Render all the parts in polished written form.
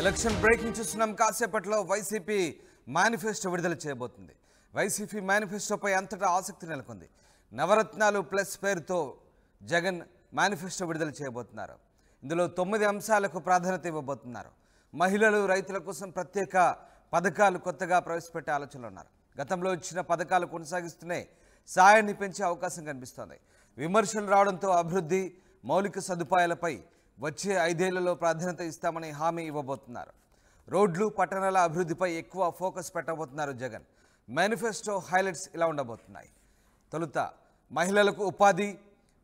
Election breaking చూస్తున్నాం. కాసేపట్లో YCP manifesto విడుదల చేయబోతుంది. వైసీపీ మేనిఫెస్టోపై అంతటా ఆసక్తి నెలకొంది. నవరత్నాలు ప్లస్ పేరుతో జగన్ మేనిఫెస్టో విడుదల చేయబోతున్నారు. ఇందులో 9 అంశాలకు ప్రాధాన్యత ఇవ్వబోతున్నారు. మహిళలు, రైతుల కోసం ప్రత్యేక పథకాలు కొత్తగా ప్రవేశపెట్టే ఆలోచనలు ఉన్నారు. గతంలో ఇచ్చిన పథకాలు కొనసాగిస్తూనే సాయాన్ని పెంచే అవకాశం కనిపిస్తోంది. విమర్శలు రావడంతో అభివృద్ధి, మౌలిక సదుపాయాలపై వచ్చే 5 ఏళ్లలో ప్రాధాన్యత ఇస్తామని హామీ ఇవ్వబోతున్నారు. రోడ్లు, పట్టణాల అభివృద్ధిపై ఎక్కువ ఫోకస్ పెట్టబోతున్నారు జగన్. మేనిఫెస్టో హైలైట్స్ ఇలా ఉండబోతున్నాయి. తొలుత మహిళలకు ఉపాధి,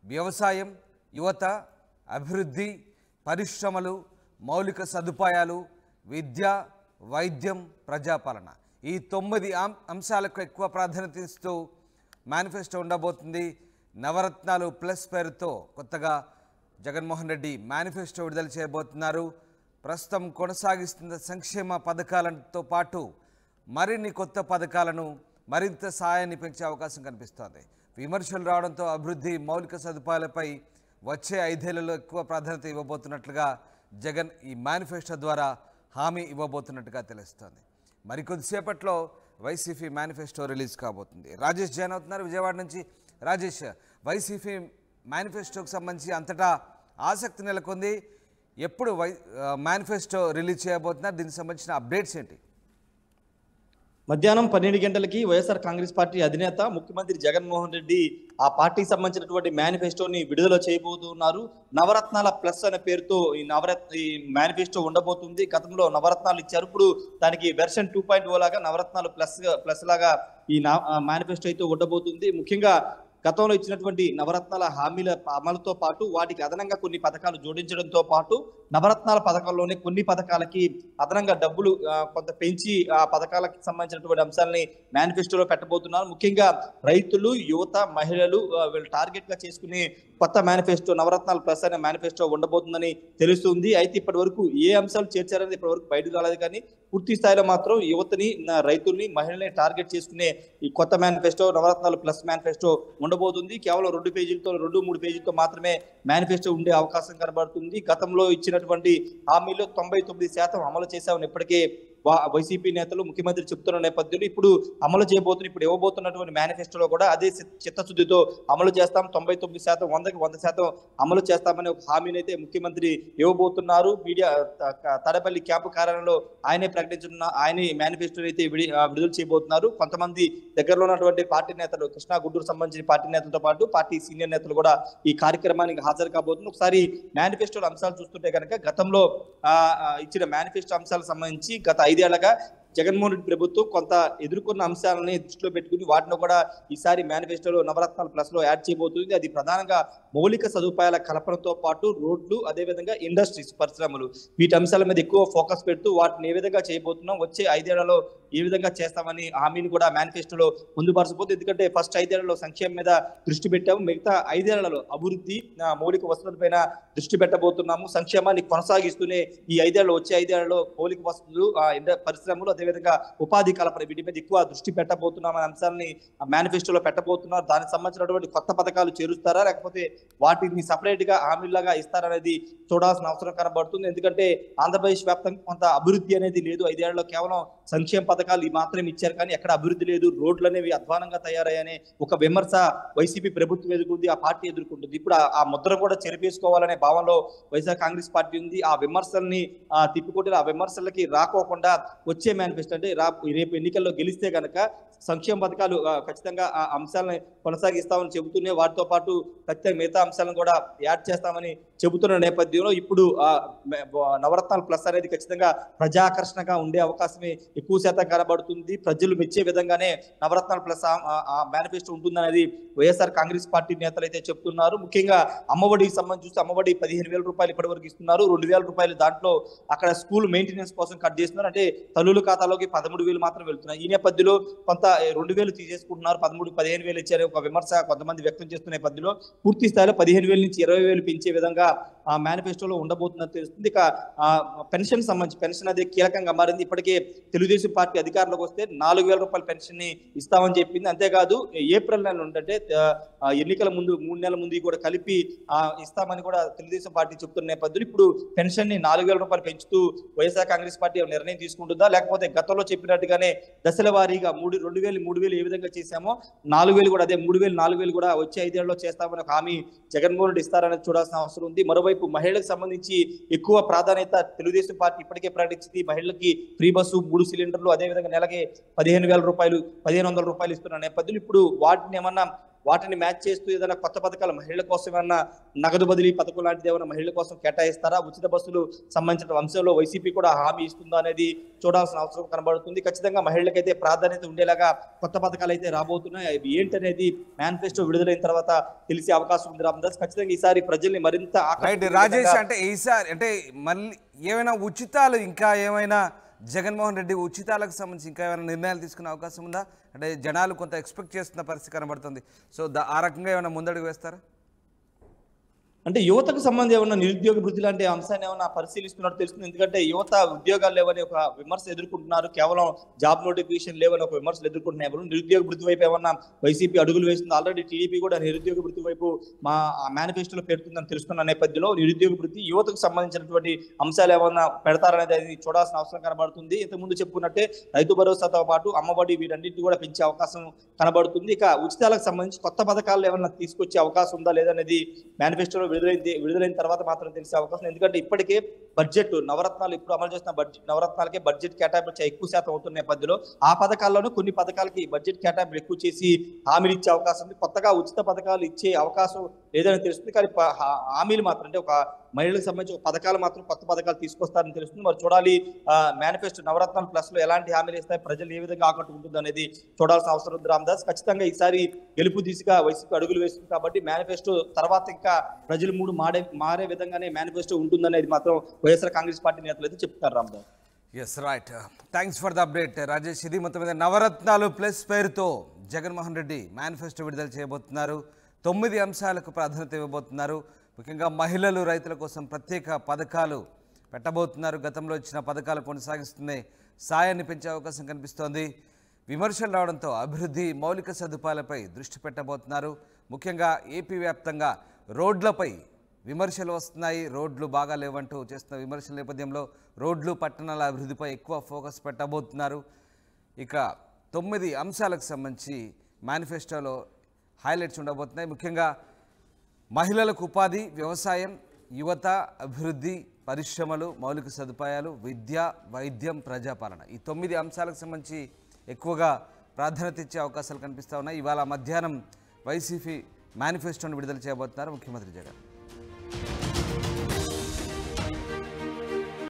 వ్యవసాయం, యువత, అభివృద్ధి, పరిశ్రమలు, మౌలిక సదుపాయాలు, విద్య, వైద్యం, ప్రజాపాలన, ఈ 9 అంశాలకు ఎక్కువ ప్రాధాన్యత ఇస్తూ మేనిఫెస్టో ఉండబోతుంది. నవరత్నాలు ప్లస్ పేరుతో కొత్తగా జగన్మోహన్ రెడ్డి మేనిఫెస్టో విడుదల చేయబోతున్నారు. ప్రస్తుతం కొనసాగిస్తున్న సంక్షేమ పథకాలతో పాటు మరిన్ని కొత్త పథకాలను, మరింత సాయాన్ని పెంచే అవకాశం కనిపిస్తోంది. విమర్శలు రావడంతో అభివృద్ధి, మౌలిక సదుపాయాలపై వచ్చే 5 ఏళ్లలో ఎక్కువ ప్రాధాన్యత ఇవ్వబోతున్నట్లుగా జగన్ ఈ మేనిఫెస్టో ద్వారా హామీ ఇవ్వబోతున్నట్టుగా తెలుస్తోంది. మరికొద్దిసేపట్లో వైసీపీ మేనిఫెస్టో రిలీజ్ కాబోతుంది. రాజేష్ జాయిన్ అవుతున్నారు విజయవాడ నుంచి. రాజేష్, వైసీపీ మేనిఫెస్టోకి సంబంధించి అంతటా ఆసక్తి నెలకొంది. ఎప్పుడు మేనిఫెస్టో రిలీజ్ చేయబోతున్నారు? దీనికి సంబంధించిన అప్డేట్స్ ఏంటి? మధ్యాహ్నం 12 గంటలకి వైఎస్ఆర్ కాంగ్రెస్ పార్టీ అధినేత ముఖ్యమంత్రి జగన్మోహన్ రెడ్డి ఆ పార్టీకి సంబంధించినటువంటి మేనిఫెస్టోని విడుదల చేయబోతున్నారు. నవరత్నాల ప్లస్ అనే పేరుతో ఈ మేనిఫెస్టో ఉండబోతుంది. గతంలో నవరత్నాలు ఇచ్చారు, ఇప్పుడు దానికి వెర్షన్ 2.0 లాగా నవరత్నాలు ప్లస్ లాగా ఈ మేనిఫెస్టో అయితే ఉండబోతుంది. ముఖ్యంగా గతంలో ఇచ్చినటువంటి నవరత్నాల హామీల అమలుతో పాటు వాటికి అదనంగా కొన్ని పథకాలు జోడించడంతో పాటు నవరత్నాల పథకాల్లోనే కొన్ని పథకాలకి అదనంగా డబ్బులు కొంత పెంచి ఆ పథకాలకు సంబంధించినటువంటి అంశాలని మేనిఫెస్టోలో పెట్టబోతున్నారు. ముఖ్యంగా రైతులు, యువత, మహిళలు వీళ్ళు టార్గెట్ గా చేసుకునే కొత్త మేనిఫెస్టో నవరత్నాలు ప్లస్ అనే మేనిఫెస్టో ఉండబోతుందని తెలుస్తుంది. అయితే ఇప్పటి వరకు ఏ అంశాలు చేర్చారనేది ఇప్పటి వరకు బయటకు రాలేదు, కానీ పూర్తి స్థాయిలో మాత్రం యువతని, రైతుల్ని, మహిళల్ని టార్గెట్ చేసుకునే ఈ కొత్త మేనిఫెస్టో నవరత్నాలు ప్లస్ మేనిఫెస్టో ఉండబోతుంది. కేవలం 2 పేజీలతో 2-3 పేజీలతో మాత్రమే మేనిఫెస్టో ఉండే అవకాశం కనబడుతుంది. గతంలో ఇచ్చినటువంటి హామీలో 99% అమలు చేశామని ఇప్పటికే వైసీపీ నేతలు, ముఖ్యమంత్రి చెప్తున్న నేపథ్యంలో ఇప్పుడు అమలు చేయబోతున్న, ఇప్పుడు ఇవ్వబోతున్నటువంటి మేనిఫెస్టోలో కూడా అదే చిత్తశుద్ధితో అమలు చేస్తాం, 99%, 100కి 100% అమలు చేస్తామని ఒక హామీని అయితే ముఖ్యమంత్రి ఇవ్వబోతున్నారు. మీడియా తడపల్లి క్యాంపు కార్యాలయంలో ఆయనే మేనిఫెస్టోని అయితే విడుదల చేయబోతున్నారు. కొంతమంది దగ్గరలో ఉన్నటువంటి పార్టీ నేతలు, కృష్ణా, గుంటూరు సంబంధించిన పార్టీ నేతలతో పాటు పార్టీ సీనియర్ నేతలు కూడా ఈ కార్యక్రమానికి హాజరు కాబోతున్నారు. ఒకసారి మేనిఫెస్టోల అంశాలు చూస్తుంటే కనుక గతంలో ఇచ్చిన మేనిఫెస్టో అంశాలకు సంబంధించి గత 5 ఏళ్లుగా జగన్మోహన్ రెడ్డి ప్రభుత్వం కొంత ఎదుర్కొన్న అంశాలని దృష్టిలో పెట్టుకుని వాటిని కూడా ఈసారి మేనిఫెస్టోలో నవరత్నాలు ప్లస్ లో యాడ్ చేయబోతుంది. అది ప్రధానంగా మౌలిక సదుపాయాల కల్పనతో పాటు రోడ్లు, అదేవిధంగా ఇండస్ట్రీస్, పరిశ్రమలు, వీటి అంశాల మీద ఎక్కువ ఫోకస్ పెడుతూ వాటిని ఏ విధంగా చేయబోతున్నాం, వచ్చే 5 ఏళ్లలో ఏ విధంగా చేస్తామని హామీని కూడా మేనిఫెస్టోలో పొందుపరచబోతుంది. ఎందుకంటే ఫస్ట్ 5 ఏళ్లలో సంక్షేమం మీద దృష్టి పెట్టాము, మిగతా 5 ఏళ్లలో అభివృద్ధి, మౌలిక వసతులపైన దృష్టి పెట్టబోతున్నాము. సంక్షేమాన్ని కొనసాగిస్తూనే ఈ 5 ఏళ్లలో, వచ్చే 5 ఏళ్లలో మౌలిక వసతులు, పరిశ్రమలు, అదేవిధంగా ఉపాధి కల్పన, వీటి మీద ఎక్కువ దృష్టి పెట్టబోతున్నామనే అంశాలని మేనిఫెస్టోలో పెట్టబోతున్నారు. దానికి సంబంధించినటువంటి కొత్త పథకాలు చేరుస్తారా, లేకపోతే వాటిని సపరేట్ గా హామీలాగా ఇస్తారనేది చూడాల్సిన అవసరం కనబడుతుంది. ఎందుకంటే ఆంధ్రప్రదేశ్ వ్యాప్తంగా కొంత అభివృద్ధి అనేది లేదు. 5 ఏళ్లలో కేవలం సంక్షేమ పథకాలు మాత్రమే ఇచ్చారు, కానీ ఎక్కడ అభివృద్ధి లేదు, రోడ్లు అనేవి అధ్వానంగా తయారయ్యనే ఒక విమర్శ వైసీపీ ప్రభుత్వం ఎదుర్కొంది, ఆ పార్టీ ఎదుర్కొంటుంది. ఇప్పుడు ఆ ముద్ర కూడా చెరిపేసుకోవాలనే భావంలో వైఎస్ఆర్ కాంగ్రెస్ పార్టీ ఉంది. ఆ విమర్శల్ని తిప్పికొట్టి ఆ విమర్శలకి రాకోకుండా వచ్చే మేనిఫెస్టో అంటే రేపు ఎన్నికల్లో గెలిస్తే కనుక సంక్షేమ పథకాలు ఖచ్చితంగా ఆ అంశాలను కొనసాగిస్తామని చెబుతూనే వాటితో పాటు ఖచ్చితంగా మిగతా అంశాలను కూడా యాడ్ చేస్తామని చెబుతున్న నేపథ్యంలో ఇప్పుడు నవరత్నాలు ప్లస్ అనేది ఖచ్చితంగా ప్రజాకర్షణగా ఉండే అవకాశమే ఎక్కువ శాతం కనబడుతుంది. ప్రజలు మెచ్చే విధంగానే నవరత్నాలు ప్లస్ మేనిఫెస్టో ఉంటుందనేది వైఎస్ఆర్ కాంగ్రెస్ పార్టీ నేతలు అయితే చెప్తున్నారు. ముఖ్యంగా అమ్మఒడికి సంబంధించి చూస్తే అమ్మఒడి 15,000 రూపాయలు ఇప్పటి వరకు ఇస్తున్నారు. 2,000 రూపాయలు దాంట్లో అక్కడ స్కూల్ మెయింటెనెన్స్ కోసం కట్ చేస్తున్నారు. అంటే తల్లుల ఖాతాలోకి 13,000 మాత్రం వెళ్తున్నాయి. ఈ నేపథ్యంలో కొంత కొంత 2,000 తీసేసుకుంటున్నారు, 13,000 15,000 ఇచ్చారు ఒక విమర్శ కొంతమంది వ్యక్తం చేస్తున్న నేపథ్యంలో పూర్తి స్థాయిలో 15,000 నుంచి 20,000 పెంచే విధంగా ఆ మేనిఫెస్టోలో ఉండబోతుందని తెలుస్తుంది. ఇక పెన్షన్ సంబంధించి పెన్షన్ అది కీలకంగా మారింది. ఇప్పటికే తెలుగుదేశం పార్టీ అధికారంలోకి వస్తే 4,000 రూపాయల పెన్షన్ ని ఇస్తామని చెప్పింది. అంతేకాదు ఏప్రిల్ నెల ఉంటే ఎన్నికల ముందు 3 నెలల ముందు కూడా కలిపి ఇస్తామని కూడా తెలుగుదేశం పార్టీ చెప్తున్న నేపథ్యంలో ఇప్పుడు పెన్షన్ ని 4,000 రూపాయలు పెంచుతూ వైఎస్ఆర్ కాంగ్రెస్ పార్టీ నిర్ణయం తీసుకుంటుందా, లేకపోతే గతంలో చెప్పినట్టుగానే దశల వారీగా 2,000 ఏ విధంగా చేశామో 4,000 కూడా అదే 3,000 4,000 కూడా వచ్చే 5 ఏళ్లలో చేస్తామని ఒక హామీ జగన్మోహన్ రెడ్డి ఇస్తారనేది చూడాల్సిన అవసరం ఉంది. మరోవైపు మహిళలకు సంబంధించి ఎక్కువ ప్రాధాన్యత తెలుగుదేశం పార్టీ ఇప్పటికే ప్రకటించింది. మహిళలకి ఫ్రీ బస్సు 3 సిలిండర్లు అదేవిధంగా నెలకి 15,000 రూపాయలు 1,500 రూపాయలు ఇస్తున్న నేపథ్యంలో ఇప్పుడు వాటిని మ్యాచ్ చేస్తూ ఏదైనా కొత్త పథకాలు మహిళల కోసం ఏమన్నా నగదు బదిలీ పథకం లాంటిది ఏమైనా మహిళల కోసం కేటాయిస్తారా, ఉచిత బస్సులు సంబంధించిన అంశంలో వైసీపీ కూడా హామీ ఇస్తుందా అనేది చూడాల్సిన అవసరం కనబడుతుంది. ఖచ్చితంగా మహిళలకైతే ప్రాధాన్యత ఉండేలాగా కొత్త పథకాలు అయితే రాబోతున్నాయి. అవి ఏంటనేది మేనిఫెస్టో విడుదలైన తర్వాత తెలిసే అవకాశం ఉంది. రామదాస్ ఖచ్చితంగా ఈసారి ప్రజల్ని మరింత రాజేష్ అంటే ఈసారి అంటే మళ్ళీ ఏమైనా ఉచితాలు ఇంకా ఏమైనా జగన్మోహన్ రెడ్డి ఉచితాలకు సంబంధించి ఇంకా ఏమైనా నిర్ణయాలు తీసుకునే అవకాశం ఉందా? అంటే జనాలు కొంత ఎక్స్పెక్ట్ చేస్తున్న పరిస్థితి కనబడుతుంది. సో ఆ రకంగా ఏమైనా ముందడుగు వేస్తారా? అంటే యువతకు సంబంధించి ఏమన్నా నిరుద్యోగ వృద్ధి లాంటి అంశాన్ని ఏమన్నా పరిశీలిస్తున్నట్టు తెలుస్తుంది. ఎందుకంటే యువత ఉద్యోగాలు లేవని ఒక విమర్శలు ఎదుర్కొంటున్నారు, కేవలం జాబ్ నోటిఫికేషన్ లేవని ఒక విమర్శలు ఎదుర్కొంటున్నారు. నిరుద్యోగ వృద్ధి వైపు ఏమన్నా వైసీపీ అడుగులు వేస్తుంది. ఆల్రెడీ టీడీపీ కూడా నిరుద్యోగ వృద్ధి వైపు మా మేనిఫెస్టోలో పెడుతుందని తెలుస్తున్న నేపథ్యంలో నిరుద్యోగ వృద్ధి యువతకు సంబంధించినటువంటి అంశాలు ఏమన్నా పెడతారనేది చూడాల్సిన అవసరం కనబడుతుంది. ఇంతకుముందు చెప్పుకున్నట్టే రైతు భరోసాతో పాటు అమ్మఒడి వీటన్నిటిని కూడా పెంచే అవకాశం కనబడుతుంది. ఇక ఉచితాలకు సంబంధించి కొత్త పథకాలు ఏమన్నా తీసుకొచ్చే అవకాశం ఉందా లేదనేది మేనిఫెస్టోలో విడుదలైన తర్వాత మాత్రం తెలిసే అవకాశం. ఎందుకంటే ఇప్పటికే బడ్జెట్ నవరత్నాలు ఇప్పుడు అమలు చేస్తున్న నవరత్నాలకే బడ్జెట్ కేటాయింపు ఎక్కువ శాతం అవుతున్న నేపథ్యంలో ఆ పథకాల్లోనూ కొన్ని పథకాలకి బడ్జెట్ కేటాయింపు ఎక్కువ చేసి హామీలు ఇచ్చే అవకాశం ఉంది. కొత్తగా ఉచిత పథకాలు ఇచ్చే అవకాశం లేదని తెలుస్తుంది. కానీ హామీలు మాత్రం అంటే ఒక మహిళలకు సంబంధించి ఒక పథకాలు మాత్రం కొత్త పథకాలు తీసుకొస్తారని తెలుస్తుంది. మరి చూడాలి మేనిఫెస్టో నవరత్నాలు ప్లస్ లో ఎలాంటి హామీలు ఇస్తాయి, ప్రజలు ఏ విధంగా ఆకట్టుకుంటుంది అనేది చూడాల్సిన అవసరం ఉంది. రామదాస్ ఖచ్చితంగా ఈసారి గెలుపు దిశగా వైసీపీ అడుగులు వేస్తుంది కాబట్టి మేనిఫెస్టో తర్వాత ఇంకా ప్రజలు మూడు మారే విధంగానే మేనిఫెస్టో ఉంటుందనేది మాత్రం వైఎస్ఆర్ కాంగ్రెస్ పార్టీ నేతలు అయితే చెప్తారు. Ramdas yes right, thanks for the update Rajesh. ఇది మొత్తం మీద నవరత్నాలు ప్లస్ పేరుతో జగన్మోహన్ రెడ్డి మేనిఫెస్టో విడుదల చేయబోతున్నారు. 9 అంశాలకు ప్రాధాన్యత ఇవ్వబోతున్నారు. ముఖ్యంగా మహిళలు రైతుల కోసం ప్రత్యేక పథకాలు పెట్టబోతున్నారు. గతంలో ఇచ్చిన పథకాలు కొనసాగిస్తూనే సాయాన్ని పెంచే అవకాశం కనిపిస్తోంది. విమర్శలు రావడంతో అభివృద్ధి మౌలిక సదుపాయాలపై దృష్టి పెట్టబోతున్నారు. ముఖ్యంగా ఏపీ వ్యాప్తంగా రోడ్లపై విమర్శలు వస్తున్నాయి. రోడ్లు బాగా లేవంటూ చేస్తున్న విమర్శల నేపథ్యంలో రోడ్లు పట్టణాల అభివృద్ధిపై ఎక్కువ ఫోకస్ పెట్టబోతున్నారు. ఇక 9 అంశాలకు సంబంధించి మేనిఫెస్టోలో హైలైట్స్ ఉండబోతున్నాయి. ముఖ్యంగా మహిళలకు ఉపాధి, వ్యవసాయం, యువత, అభివృద్ధి, పరిశ్రమలు, మౌలిక సదుపాయాలు, విద్య, వైద్యం, ప్రజాపాలన ఈ 9 అంశాలకు సంబంధించి ఎక్కువగా ప్రాధాన్యత ఇచ్చే అవకాశాలు కనిపిస్తూ ఉన్నాయి. ఇవాళ మధ్యాహ్నం వైసీపీ మేనిఫెస్టోను విడుదల చేయబోతున్నారు ముఖ్యమంత్రి జగన్.